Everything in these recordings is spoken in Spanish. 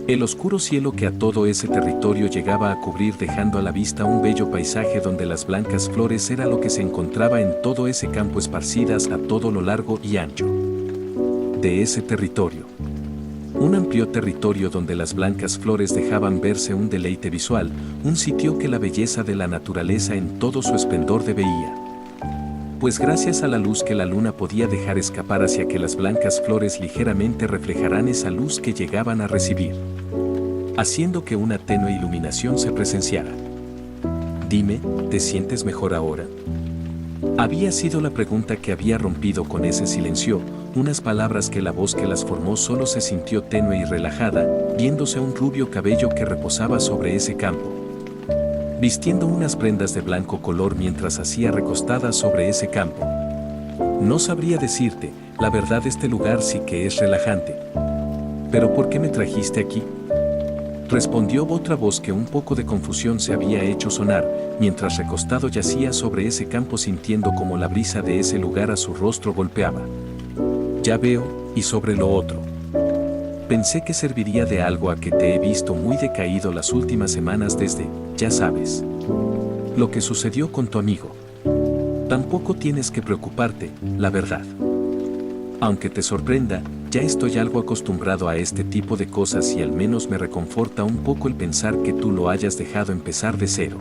El oscuro cielo que a todo ese territorio llegaba a cubrir dejando a la vista un bello paisaje donde las blancas flores era lo que se encontraba en todo ese campo esparcidas a todo lo largo y ancho de ese territorio. Un amplio territorio donde las blancas flores dejaban verse un deleite visual, un sitio que la belleza de la naturaleza en todo su esplendor veía. Pues gracias a la luz que la luna podía dejar escapar hacia que las blancas flores ligeramente reflejaran esa luz que llegaban a recibir, haciendo que una tenue iluminación se presenciara. Dime, ¿te sientes mejor ahora? Había sido la pregunta que había rompido con ese silencio, unas palabras que la voz que las formó solo se sintió tenue y relajada, viéndose un rubio cabello que reposaba sobre ese campo, vistiendo unas prendas de blanco color mientras hacía recostada sobre ese campo. No sabría decirte, la verdad este lugar sí que es relajante. ¿Pero por qué me trajiste aquí? Respondió otra voz que un poco de confusión se había hecho sonar, mientras recostado yacía sobre ese campo sintiendo como la brisa de ese lugar a su rostro golpeaba. Ya veo, y sobre lo otro. Pensé que serviría de algo a que te he visto muy decaído las últimas semanas desde, ya sabes, lo que sucedió con tu amigo. Tampoco tienes que preocuparte, la verdad. Aunque te sorprenda, ya estoy algo acostumbrado a este tipo de cosas y al menos me reconforta un poco el pensar que tú lo hayas dejado empezar de cero.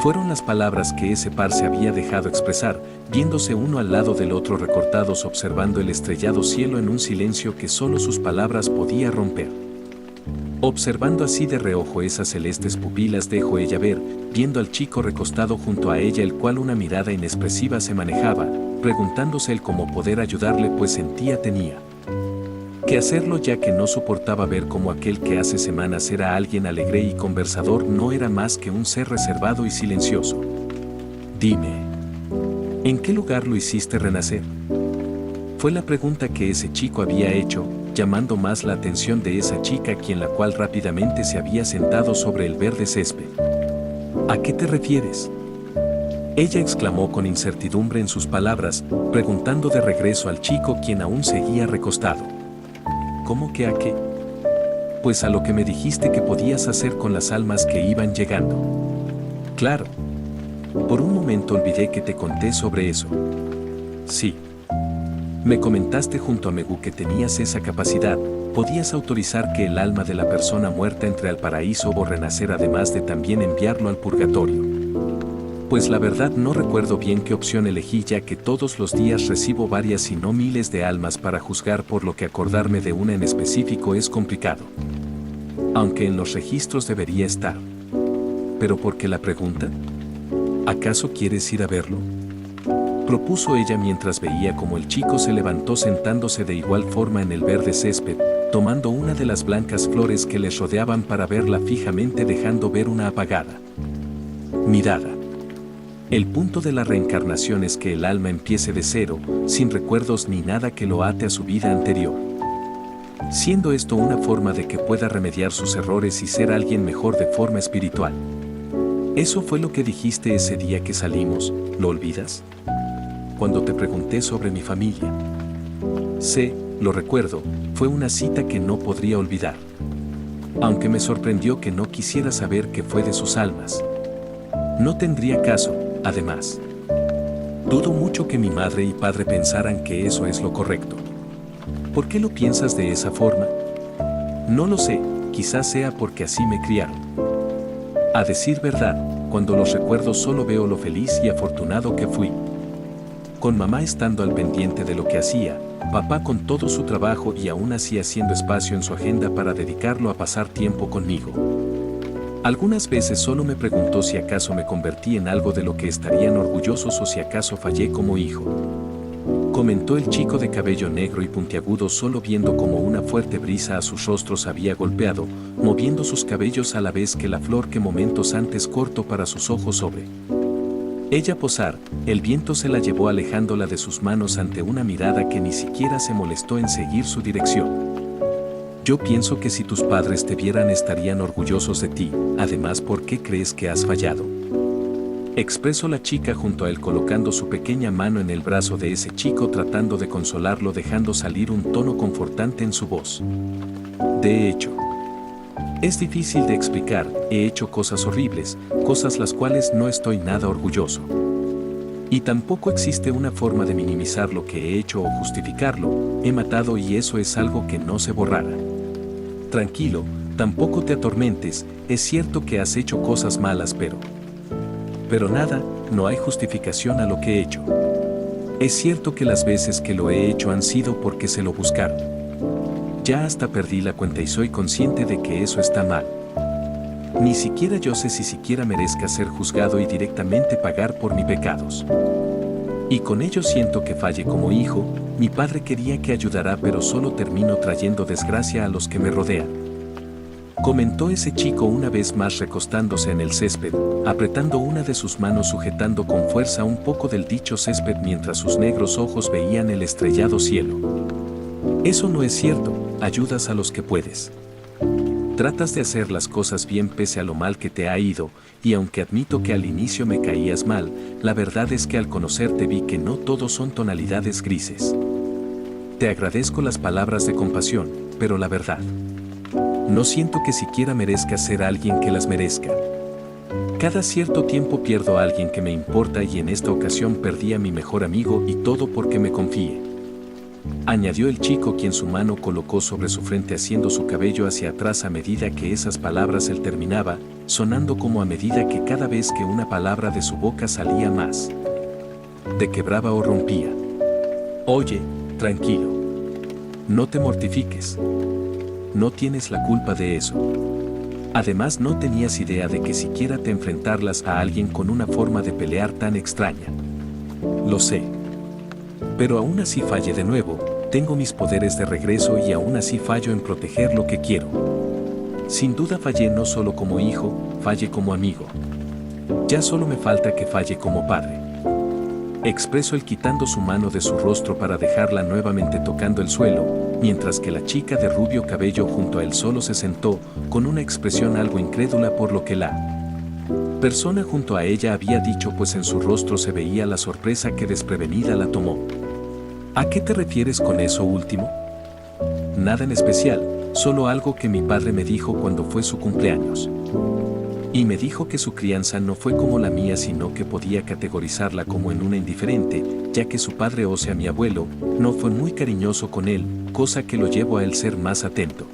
Fueron las palabras que ese par se había dejado expresar, viéndose uno al lado del otro recortados observando el estrellado cielo en un silencio que solo sus palabras podía romper. Observando así de reojo esas celestes pupilas dejó ella ver, viendo al chico recostado junto a ella el cual una mirada inexpresiva se manejaba, preguntándose el cómo poder ayudarle pues sentía tenía que hacerlo ya que no soportaba ver cómo aquel que hace semanas era alguien alegre y conversador no era más que un ser reservado y silencioso. Dime, ¿en qué lugar lo hiciste renacer? Fue la pregunta que ese chico había hecho, llamando más la atención de esa chica quien la cual rápidamente se había sentado sobre el verde césped. ¿A qué te refieres? Ella exclamó con incertidumbre en sus palabras, preguntando de regreso al chico quien aún seguía recostado. ¿Cómo que a qué? Pues a lo que me dijiste que podías hacer con las almas que iban llegando. Claro. Por un momento olvidé que te conté sobre eso. Sí. Me comentaste junto a Megu que tenías esa capacidad, podías autorizar que el alma de la persona muerta entre al paraíso o renacer además de también enviarlo al purgatorio. Pues la verdad no recuerdo bien qué opción elegí ya que todos los días recibo varias y no miles de almas para juzgar por lo que acordarme de una en específico es complicado. Aunque en los registros debería estar. ¿Pero por qué la pregunta? ¿Acaso quieres ir a verlo? Propuso ella mientras veía como el chico se levantó sentándose de igual forma en el verde césped, tomando una de las blancas flores que les rodeaban para verla fijamente dejando ver una apagada mirada. El punto de la reencarnación es que el alma empiece de cero, sin recuerdos ni nada que lo ate a su vida anterior. Siendo esto una forma de que pueda remediar sus errores y ser alguien mejor de forma espiritual. Eso fue lo que dijiste ese día que salimos, ¿lo olvidas? Cuando te pregunté sobre mi familia. Sé, lo recuerdo, fue una cita que no podría olvidar. Aunque me sorprendió que no quisiera saber qué fue de sus almas. No tendría caso, además. Dudo mucho que mi madre y padre pensaran que eso es lo correcto. ¿Por qué lo piensas de esa forma? No lo sé, quizás sea porque así me criaron. A decir verdad, cuando los recuerdo solo veo lo feliz y afortunado que fui. Con mamá estando al pendiente de lo que hacía, papá con todo su trabajo y aún así haciendo espacio en su agenda para dedicarlo a pasar tiempo conmigo. Algunas veces solo me preguntó si acaso me convertí en algo de lo que estarían orgullosos o si acaso fallé como hijo. Comentó el chico de cabello negro y puntiagudo solo viendo como una fuerte brisa a sus rostros había golpeado, moviendo sus cabellos a la vez que la flor que momentos antes cortó para sus ojos sobre ella posar, el viento se la llevó alejándola de sus manos ante una mirada que ni siquiera se molestó en seguir su dirección. Yo pienso que si tus padres te vieran estarían orgullosos de ti, además ¿por qué crees que has fallado? expresó la chica junto a él colocando su pequeña mano en el brazo de ese chico tratando de consolarlo dejando salir un tono confortante en su voz. De hecho, es difícil de explicar, he hecho cosas horribles, cosas las cuales no estoy nada orgulloso. Y tampoco existe una forma de minimizar lo que he hecho o justificarlo, he matado y eso es algo que no se borrará. Tranquilo, tampoco te atormentes, es cierto que has hecho cosas malas pero nada, no hay justificación a lo que he hecho. Es cierto que las veces que lo he hecho han sido porque se lo buscaron. Ya hasta perdí la cuenta y soy consciente de que eso está mal. Ni siquiera yo sé si siquiera merezca ser juzgado y directamente pagar por mis pecados. Y con ello siento que falle como hijo, mi padre quería que ayudara pero solo termino trayendo desgracia a los que me rodean. Comentó ese chico una vez más recostándose en el césped, apretando una de sus manos sujetando con fuerza un poco del dicho césped mientras sus negros ojos veían el estrellado cielo. Eso no es cierto, ayudas a los que puedes. Tratas de hacer las cosas bien pese a lo mal que te ha ido, y aunque admito que al inicio me caías mal, la verdad es que al conocerte vi que no todos son tonalidades grises. Te agradezco las palabras de compasión, pero la verdad, no siento que siquiera merezca ser alguien que las merezca. Cada cierto tiempo pierdo a alguien que me importa y en esta ocasión perdí a mi mejor amigo y todo porque me confié. Añadió el chico quien su mano colocó sobre su frente haciendo su cabello hacia atrás a medida que esas palabras él terminaba, sonando como a medida que cada vez que una palabra de su boca salía más te quebraba o rompía. Oye, tranquilo. No te mortifiques. No tienes la culpa de eso. Además no tenías idea de que siquiera te enfrentarlas a alguien con una forma de pelear tan extraña. Lo sé. Pero aún así fallé de nuevo, tengo mis poderes de regreso y aún así fallo en proteger lo que quiero. Sin duda fallé no solo como hijo, fallé como amigo. Ya solo me falta que falle como padre. Expresó él quitando su mano de su rostro para dejarla nuevamente tocando el suelo, mientras que la chica de rubio cabello junto a él solo se sentó, con una expresión algo incrédula por lo que la persona junto a ella había dicho pues en su rostro se veía la sorpresa que desprevenida la tomó. ¿A qué te refieres con eso último? Nada en especial, solo algo que mi padre me dijo cuando fue su cumpleaños. Y me dijo que su crianza no fue como la mía sino que podía categorizarla como en una indiferente, ya que su padre o sea mi abuelo, no fue muy cariñoso con él, cosa que lo llevó a él ser más atento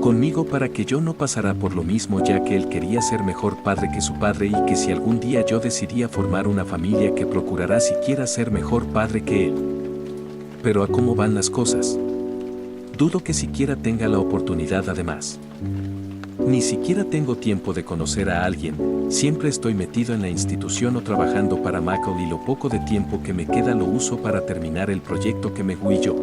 conmigo para que yo no pasara por lo mismo ya que él quería ser mejor padre que su padre y que si algún día yo decidía formar una familia que procurará siquiera ser mejor padre que él. Pero ¿a cómo van las cosas? Dudo que siquiera tenga la oportunidad además. Ni siquiera tengo tiempo de conocer a alguien, siempre estoy metido en la institución o trabajando para Macaulay y lo poco de tiempo que me queda lo uso para terminar el proyecto que Megu y yo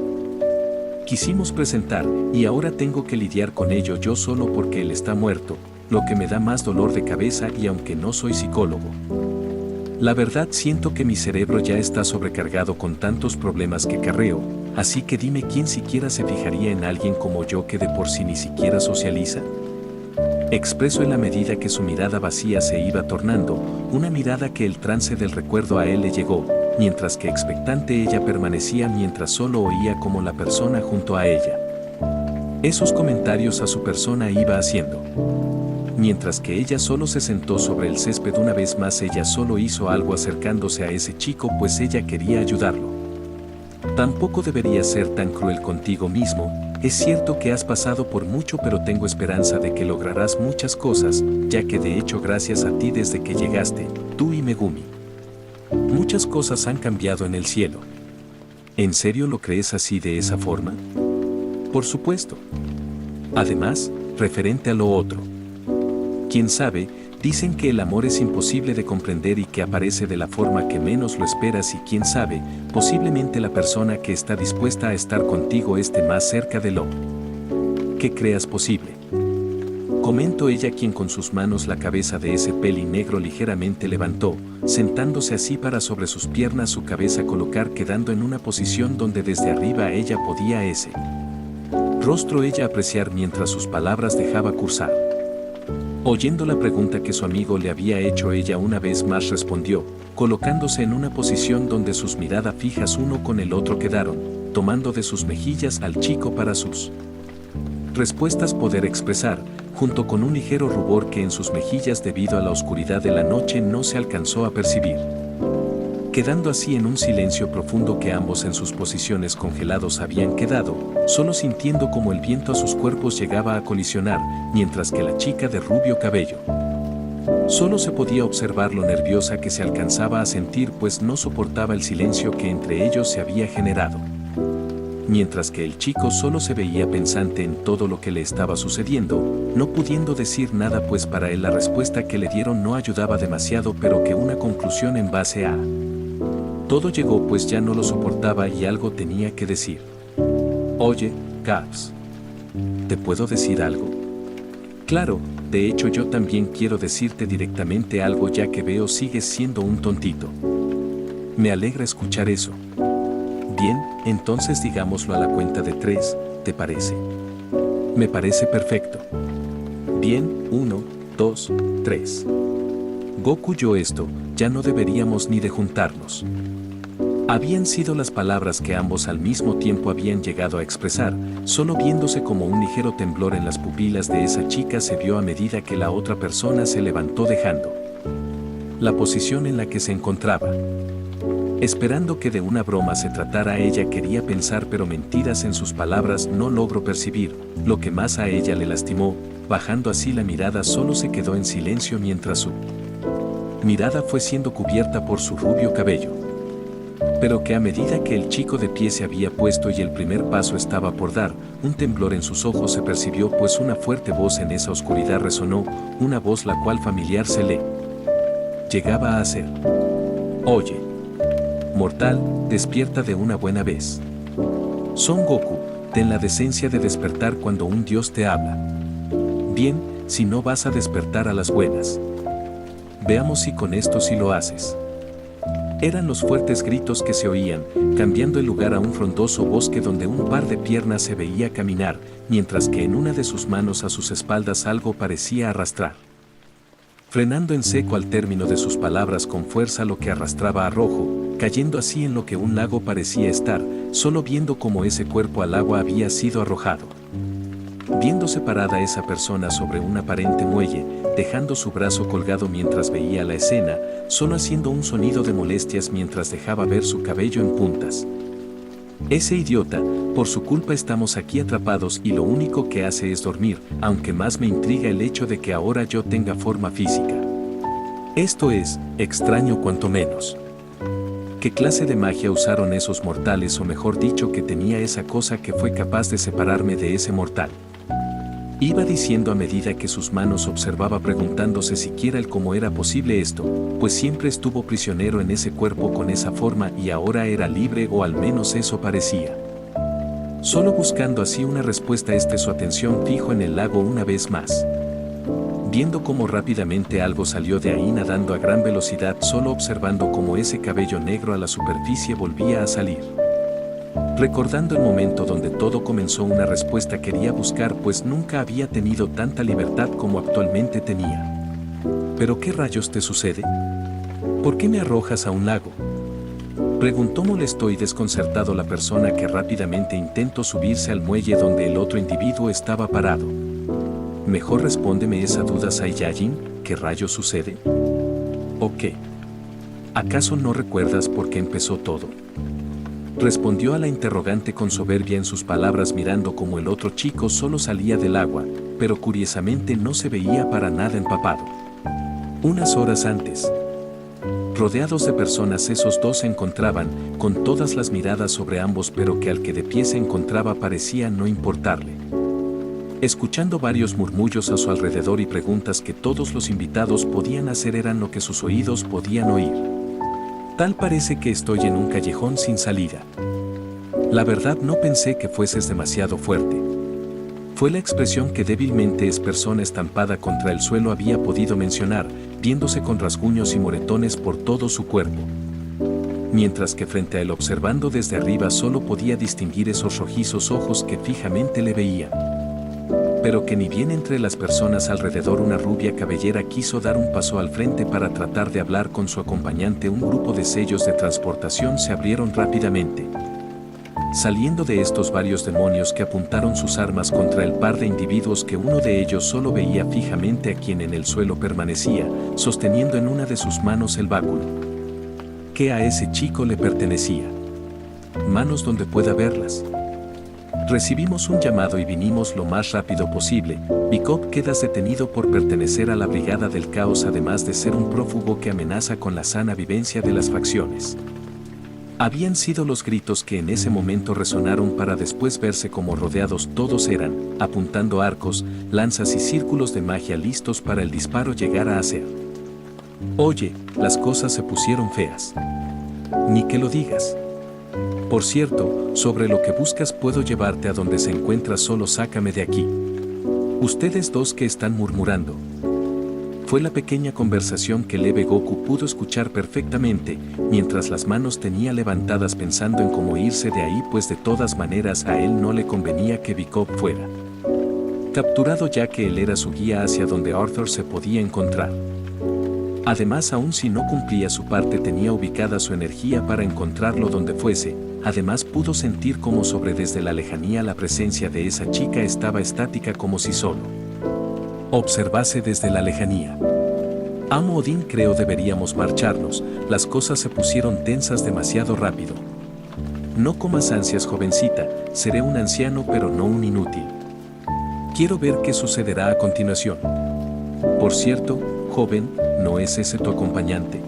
quisimos presentar, y ahora tengo que lidiar con ello yo solo porque él está muerto, lo que me da más dolor de cabeza y aunque no soy psicólogo. La verdad siento que mi cerebro ya está sobrecargado con tantos problemas que carreo, así que dime quién siquiera se fijaría en alguien como yo que de por sí ni siquiera socializa. Expresó en la medida que su mirada vacía se iba tornando, una mirada que el trance del recuerdo a él le llegó, mientras que expectante ella permanecía mientras solo oía como la persona junto a ella esos comentarios a su persona iba haciendo. Mientras que ella solo se sentó sobre el césped una vez más ella solo hizo algo acercándose a ese chico pues ella quería ayudarlo. Tampoco debería ser tan cruel contigo mismo, es cierto que has pasado por mucho pero tengo esperanza de que lograrás muchas cosas, ya que de hecho gracias a ti desde que llegaste, tú y Megumi. Muchas cosas han cambiado en el cielo. ¿En serio lo crees así de esa forma? Por supuesto. Además, referente a lo otro. Quién sabe, dicen que el amor es imposible de comprender y que aparece de la forma que menos lo esperas y quién sabe, posiblemente la persona que está dispuesta a estar contigo esté más cerca de lo que creas posible. Comentó ella quien con sus manos la cabeza de ese peli negro ligeramente levantó, sentándose así para sobre sus piernas su cabeza colocar quedando en una posición donde desde arriba ella podía rostro ella apreciar mientras sus palabras dejaba cursar. Oyendo la pregunta que su amigo le había hecho, ella una vez más respondió, colocándose en una posición donde sus miradas fijas uno con el otro quedaron, tomando de sus mejillas al chico para sus respuestas poder expresar, junto con un ligero rubor que en sus mejillas debido a la oscuridad de la noche no se alcanzó a percibir. Quedando así en un silencio profundo que ambos en sus posiciones congelados habían quedado, solo sintiendo como el viento a sus cuerpos llegaba a colisionar, mientras que la chica de rubio cabello solo se podía observar lo nerviosa que se alcanzaba a sentir, pues no soportaba el silencio que entre ellos se había generado. Mientras que el chico solo se veía pensante en todo lo que le estaba sucediendo, no pudiendo decir nada, pues para él la respuesta que le dieron no ayudaba demasiado, pero que una conclusión en base a todo llegó, pues ya no lo soportaba y algo tenía que decir. Oye, Caps, ¿te puedo decir algo? Claro, de hecho yo también quiero decirte directamente algo, ya que veo sigues siendo un tontito. Me alegra escuchar eso. Bien, entonces digámoslo a la cuenta de 3, ¿te parece? Me parece perfecto. Bien, 1, 2, 3. Goku, yo esto, ya no deberíamos ni de juntarnos. Habían sido las palabras que ambos al mismo tiempo habían llegado a expresar, solo viéndose como un ligero temblor en las pupilas de esa chica se vio a medida que la otra persona se levantó dejando la posición en la que se encontraba. Esperando que de una broma se tratara, ella quería pensar, pero mentiras en sus palabras no logró percibir, lo que más a ella le lastimó, bajando así la mirada solo se quedó en silencio mientras su mirada fue siendo cubierta por su rubio cabello. Pero que a medida que el chico de pie se había puesto y el primer paso estaba por dar, un temblor en sus ojos se percibió, pues una fuerte voz en esa oscuridad resonó, una voz la cual familiar se le llegaba a hacer. Oye, mortal, despierta de una buena vez. Son Goku, ten la decencia de despertar cuando un dios te habla. Bien, si no vas a despertar a las buenas. Veamos si con esto sí lo haces. Eran los fuertes gritos que se oían, cambiando el lugar a un frondoso bosque donde un par de piernas se veía caminar, mientras que en una de sus manos a sus espaldas algo parecía arrastrar. Frenando en seco al término de sus palabras con fuerza lo que arrastraba a Rojo, cayendo así en lo que un lago parecía estar, solo viendo cómo ese cuerpo al agua había sido arrojado. Viéndose parada esa persona sobre un aparente muelle, dejando su brazo colgado mientras veía la escena, solo haciendo un sonido de molestias mientras dejaba ver su cabello en puntas. Ese idiota, por su culpa estamos aquí atrapados y lo único que hace es dormir, aunque más me intriga el hecho de que ahora yo tenga forma física. Esto es, extraño cuanto menos. ¿Qué clase de magia usaron esos mortales, o mejor dicho, que tenía esa cosa que fue capaz de separarme de ese mortal? Iba diciendo a medida que sus manos observaba, preguntándose siquiera el cómo era posible esto, pues siempre estuvo prisionero en ese cuerpo con esa forma y ahora era libre, o al menos eso parecía. Solo buscando así una respuesta, su atención fijo en el lago una vez más. Viendo cómo rápidamente algo salió de ahí nadando a gran velocidad, solo observando cómo ese cabello negro a la superficie volvía a salir. Recordando el momento donde todo comenzó, una respuesta quería buscar, pues nunca había tenido tanta libertad como actualmente tenía. ¿Pero qué rayos te sucede? ¿Por qué me arrojas a un lago? Preguntó molesto y desconcertado la persona, que rápidamente intentó subirse al muelle donde el otro individuo estaba parado. Mejor respóndeme esa duda, Saiyajin, ¿qué rayos sucede? ¿O qué? ¿Acaso no recuerdas por qué empezó todo? Respondió a la interrogante con soberbia en sus palabras, mirando como el otro chico solo salía del agua, pero curiosamente no se veía para nada empapado. Unas horas antes, rodeados de personas, esos dos se encontraban, con todas las miradas sobre ambos, pero que al que de pie se encontraba parecía no importarle. Escuchando varios murmullos a su alrededor y preguntas que todos los invitados podían hacer eran lo que sus oídos podían oír. Tal parece que estoy en un callejón sin salida. La verdad no pensé que fueses demasiado fuerte. Fue la expresión que débilmente esa persona estampada contra el suelo había podido mencionar, viéndose con rasguños y moretones por todo su cuerpo. Mientras que frente a él, observando desde arriba, solo podía distinguir esos rojizos ojos que fijamente le veían. pero que ni bien entre las personas alrededor una rubia cabellera quiso dar un paso al frente para tratar de hablar con su acompañante, un grupo de sellos de transportación se abrieron rápidamente. Saliendo de estos varios demonios que apuntaron sus armas contra el par de individuos que uno de ellos solo veía fijamente a quien en el suelo permanecía, sosteniendo en una de sus manos el báculo. Que a ese chico le pertenecía. Manos donde pueda verlas. Recibimos un llamado y vinimos lo más rápido posible. Bikov, quedas detenido por pertenecer a la Brigada del Caos, además de ser un prófugo que amenaza con la sana vivencia de las facciones. Habían sido los gritos que en ese momento resonaron para después verse como rodeados. Todos eran, apuntando arcos, lanzas y círculos de magia listos para el disparo llegara a ser. Oye, las cosas se pusieron feas. Ni que lo digas. Por cierto, sobre lo que buscas puedo llevarte a donde se encuentra, solo sácame de aquí. Ustedes dos que están murmurando. Fue la pequeña conversación que Leve Goku pudo escuchar perfectamente, mientras las manos tenía levantadas pensando en cómo irse de ahí, pues de todas maneras a él no le convenía que Bikov fuera capturado, ya que él era su guía hacia donde Arthur se podía encontrar. Además, aun si no cumplía su parte, tenía ubicada su energía para encontrarlo donde fuese. Además, pudo sentir como sobre desde la lejanía la presencia de esa chica estaba estática, como si solo observase desde la lejanía. Amo Odín, creo deberíamos marcharnos, las cosas se pusieron tensas demasiado rápido. No comas ansias, jovencita, seré un anciano pero no un inútil. Quiero ver qué sucederá a continuación. Por cierto, joven, ¿no es ese tu acompañante?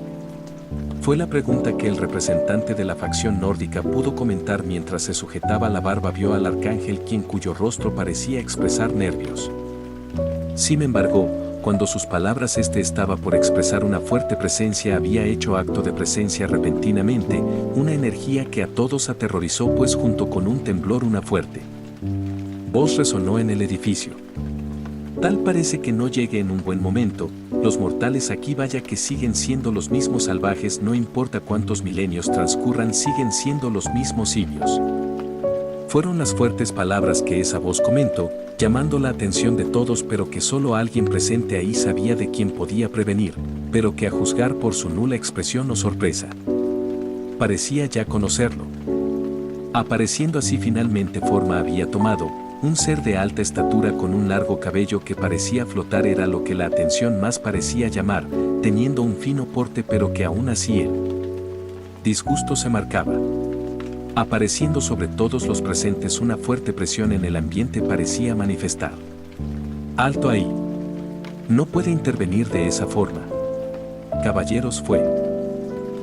Fue la pregunta que el representante de la facción nórdica pudo comentar mientras se sujetaba la barba. Vio al arcángel, cuyo rostro parecía expresar nervios. Sin embargo, cuando sus palabras estaba por expresar una fuerte presencia, había hecho acto de presencia repentinamente, una energía que a todos aterrorizó, pues junto con un temblor una fuerte voz resonó en el edificio. Tal parece que no llegue en un buen momento, los mortales aquí vaya que siguen siendo los mismos salvajes, no importa cuántos milenios transcurran, siguen siendo los mismos simios. Fueron las fuertes palabras que esa voz comentó, llamando la atención de todos, pero que solo alguien presente ahí sabía de quién podía prevenir, pero que a juzgar por su nula expresión o sorpresa, parecía ya conocerlo. Apareciendo así finalmente, forma había tomado, un ser de alta estatura con un largo cabello que parecía flotar, era lo que la atención más parecía llamar, teniendo un fino porte, pero que aún así el disgusto se marcaba. Apareciendo sobre todos los presentes, una fuerte presión en el ambiente parecía manifestar. Alto ahí. No puede intervenir de esa forma. Caballeros, fue.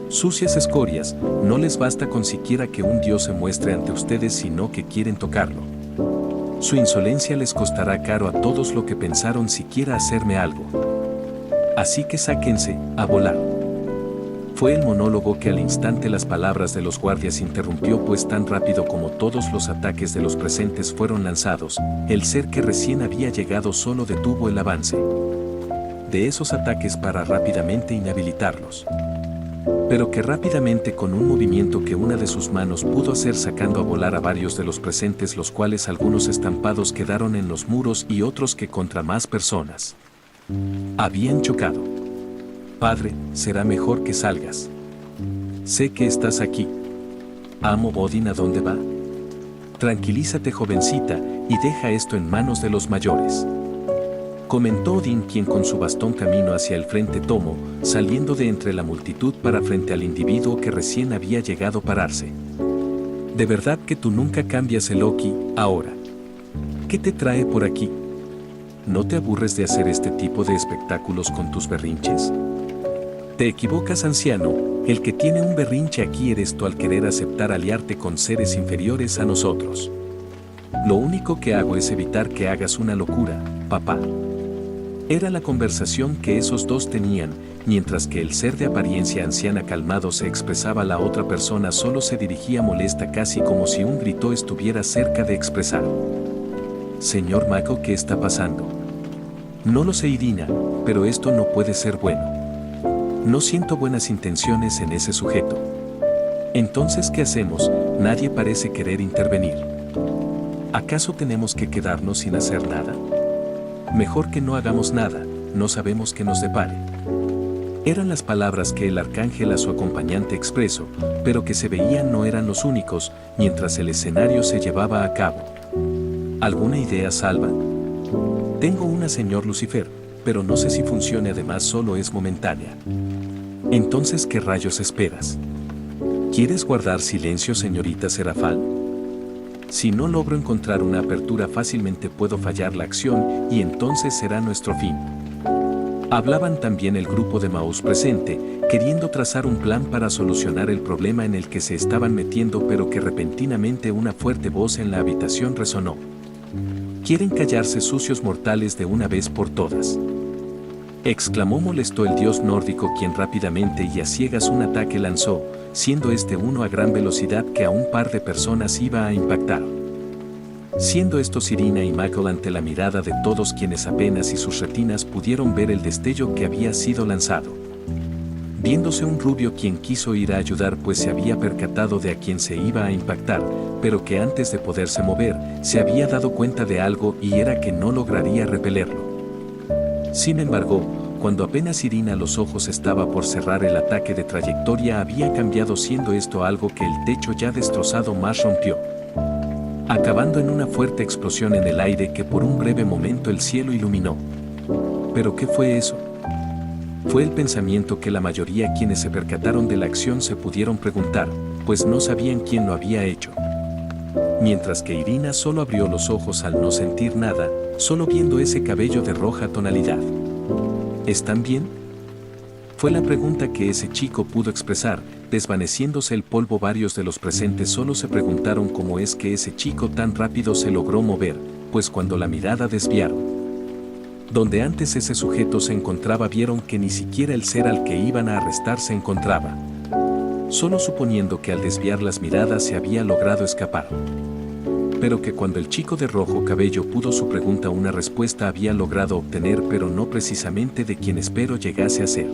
Sucias escorias, no les basta con siquiera que un dios se muestre ante ustedes, sino que quieren tocarlo. Su insolencia les costará caro a todos lo que pensaron siquiera hacerme algo. Así que sáquense, a volar. Fue el monólogo que al instante las palabras de los guardias interrumpió, pues tan rápido como todos los ataques de los presentes fueron lanzados, el ser que recién había llegado solo detuvo el avance de esos ataques para rápidamente inhabilitarlos. Pero que rápidamente, con un movimiento que una de sus manos pudo hacer, sacando a volar a varios de los presentes, los cuales algunos estampados quedaron en los muros y otros que contra más personas habían chocado. Padre, será mejor que salgas. Sé que estás aquí. Amo Odín, ¿a dónde va? Tranquilízate, jovencita, y deja esto en manos de los mayores. Comentó Odín, quien con su bastón caminó hacia el frente, tomó, saliendo de entre la multitud para frente al individuo que recién había llegado a pararse. ¿De verdad que tú nunca cambias el Loki, ahora? ¿Qué te trae por aquí? ¿No te aburres de hacer este tipo de espectáculos con tus berrinches? Te equivocas, anciano, el que tiene un berrinche aquí eres tú al querer aceptar aliarte con seres inferiores a nosotros. Lo único que hago es evitar que hagas una locura, papá. Era la conversación que esos dos tenían, mientras que el ser de apariencia anciana calmado se expresaba. La otra persona solo se dirigía molesta, casi como si un grito estuviera cerca de expresar. Señor Mako, ¿qué está pasando? No lo sé, Irina, pero esto no puede ser bueno. No siento buenas intenciones en ese sujeto. Entonces, ¿qué hacemos? Nadie parece querer intervenir. ¿Acaso tenemos que quedarnos sin hacer nada? Mejor que no hagamos nada, no sabemos qué nos depare. Eran las palabras que el arcángel a su acompañante expresó, pero que se veían no eran los únicos, mientras el escenario se llevaba a cabo. ¿Alguna idea, Salva? Tengo una, señor Lucifer, pero no sé si funcione, además solo es momentánea. Entonces, ¿qué rayos esperas? ¿Quieres guardar silencio, señorita Serafal? Si no logro encontrar una apertura fácilmente puedo fallar la acción y entonces será nuestro fin. Hablaban también el grupo de Maús presente, queriendo trazar un plan para solucionar el problema en el que se estaban metiendo, pero que repentinamente una fuerte voz en la habitación resonó. «Quieren callarse, sucios mortales, de una vez por todas», exclamó molesto el dios nórdico, quien rápidamente y a ciegas un ataque lanzó, siendo uno a gran velocidad que a un par de personas iba a impactar. Siendo estos Irina y Michael ante la mirada de todos, quienes apenas y sus retinas pudieron ver el destello que había sido lanzado. Viéndose un rubio, quien quiso ir a ayudar, pues se había percatado de a quien se iba a impactar, pero que antes de poderse mover, se había dado cuenta de algo, y era que no lograría repelerlo. Sin embargo, cuando apenas Irina los ojos estaba por cerrar, el ataque de trayectoria había cambiado, siendo esto algo que el techo ya destrozado más rompió, acabando en una fuerte explosión en el aire que por un breve momento el cielo iluminó. ¿Pero qué fue eso? Fue el pensamiento que la mayoría, quienes se percataron de la acción, se pudieron preguntar, pues no sabían quién lo había hecho. Mientras que Irina solo abrió los ojos al no sentir nada, solo viendo ese cabello de roja tonalidad. ¿Están bien?, fue la pregunta que ese chico pudo expresar. Desvaneciéndose el polvo, varios de los presentes solo se preguntaron cómo es que ese chico tan rápido se logró mover, pues cuando la mirada desviaron donde antes ese sujeto se encontraba, vieron que ni siquiera el ser al que iban a arrestar se encontraba, solo suponiendo que al desviar las miradas se había logrado escapar. Pero que cuando el chico de rojo cabello pudo su pregunta, una respuesta había logrado obtener, pero no precisamente de quien espero llegase a ser.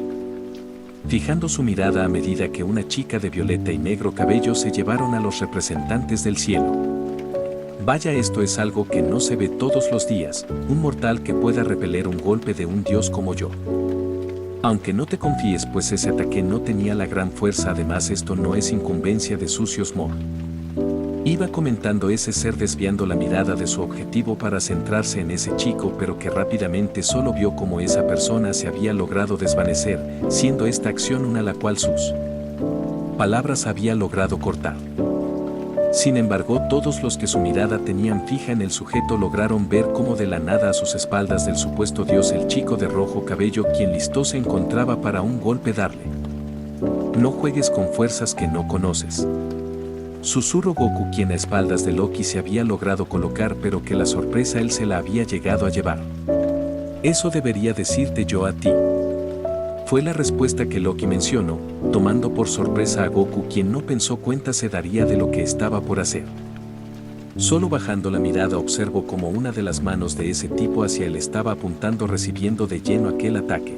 Fijando su mirada a medida que una chica de violeta y negro cabello se llevaron a los representantes del cielo. Vaya, esto es algo que no se ve todos los días, un mortal que pueda repeler un golpe de un dios como yo. Aunque no te confíes, pues ese ataque no tenía la gran fuerza, además esto no es incumbencia de sucios Mor. Iba comentando ese ser, desviando la mirada de su objetivo para centrarse en ese chico, pero que rápidamente solo vio cómo esa persona se había logrado desvanecer, siendo esta acción una la cual sus palabras había logrado cortar. Sin embargo, todos los que su mirada tenían fija en el sujeto lograron ver cómo de la nada, a sus espaldas del supuesto dios, el chico de rojo cabello, quien listo se encontraba para un golpe darle. No juegues con fuerzas que no conoces, susurró Goku, quien a espaldas de Loki se había logrado colocar, pero que la sorpresa él se la había llegado a llevar. Eso debería decirte yo a ti, fue la respuesta que Loki mencionó, tomando por sorpresa a Goku, quien no pensó cuenta se daría de lo que estaba por hacer. Solo bajando la mirada observó como una de las manos de ese tipo hacia él estaba apuntando, recibiendo de lleno aquel ataque,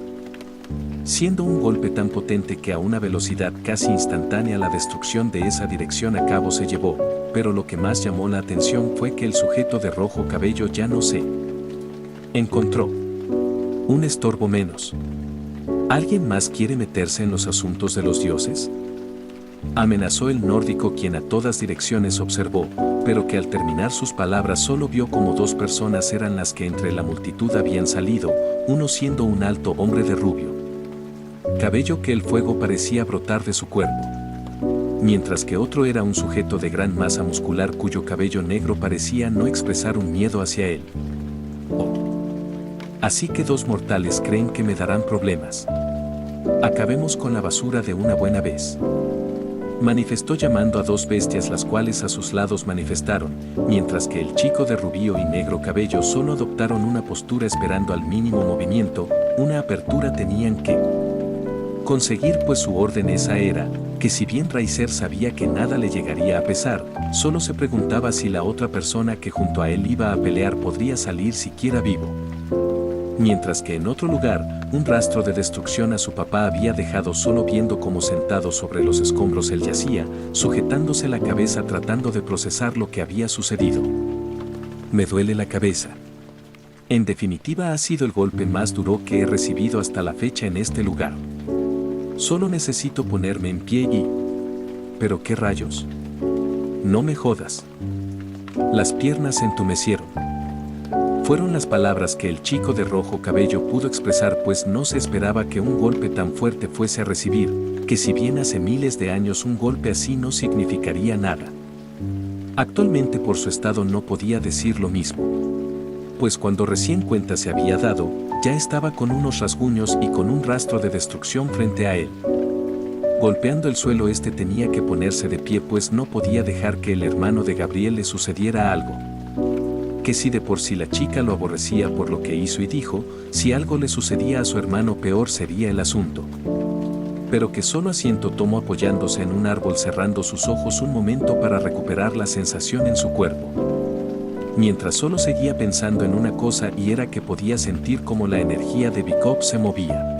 siendo un golpe tan potente que a una velocidad casi instantánea la destrucción de esa dirección a cabo se llevó, pero lo que más llamó la atención fue que el sujeto de rojo cabello ya no se encontró un estorbo menos. ¿Alguien más quiere meterse en los asuntos de los dioses?, amenazó el nórdico, quien a todas direcciones observó, pero que al terminar sus palabras solo vio como dos personas eran las que entre la multitud habían salido, uno siendo un alto hombre de rubio cabello que el fuego parecía brotar de su cuerpo, mientras que otro era un sujeto de gran masa muscular cuyo cabello negro parecía no expresar un miedo hacia él. Oh. Así que dos mortales creen que me darán problemas. Acabemos con la basura de una buena vez, manifestó llamando a dos bestias, las cuales a sus lados manifestaron, mientras que el chico de rubio y negro cabello solo adoptaron una postura esperando al mínimo movimiento. Una apertura tenían que conseguir, pues su orden esa era, que si bien Raizer sabía que nada le llegaría a pesar, solo se preguntaba si la otra persona que junto a él iba a pelear podría salir siquiera vivo. Mientras que en otro lugar, un rastro de destrucción a su papá había dejado, solo viendo cómo sentado sobre los escombros él yacía, sujetándose la cabeza tratando de procesar lo que había sucedido. Me duele la cabeza. En definitiva, ha sido el golpe más duro que he recibido hasta la fecha en este lugar. Solo necesito ponerme en pie y... ¿Pero qué rayos? No me jodas. Las piernas se entumecieron. Fueron las palabras que el chico de rojo cabello pudo expresar, pues no se esperaba que un golpe tan fuerte fuese a recibir, que si bien hace miles de años un golpe así no significaría nada. Actualmente por su estado no podía decir lo mismo, pues cuando recién cuenta se había dado, ya estaba con unos rasguños y con un rastro de destrucción frente a él. Golpeando el suelo, este tenía que ponerse de pie, pues no podía dejar que el hermano de Gabriel le sucediera algo. Que si de por sí la chica lo aborrecía por lo que hizo y dijo, si algo le sucedía a su hermano peor sería el asunto. Pero que solo asiento tomó apoyándose en un árbol, cerrando sus ojos un momento para recuperar la sensación en su cuerpo. Mientras solo seguía pensando en una cosa, y era que podía sentir cómo la energía de Bikov se movía.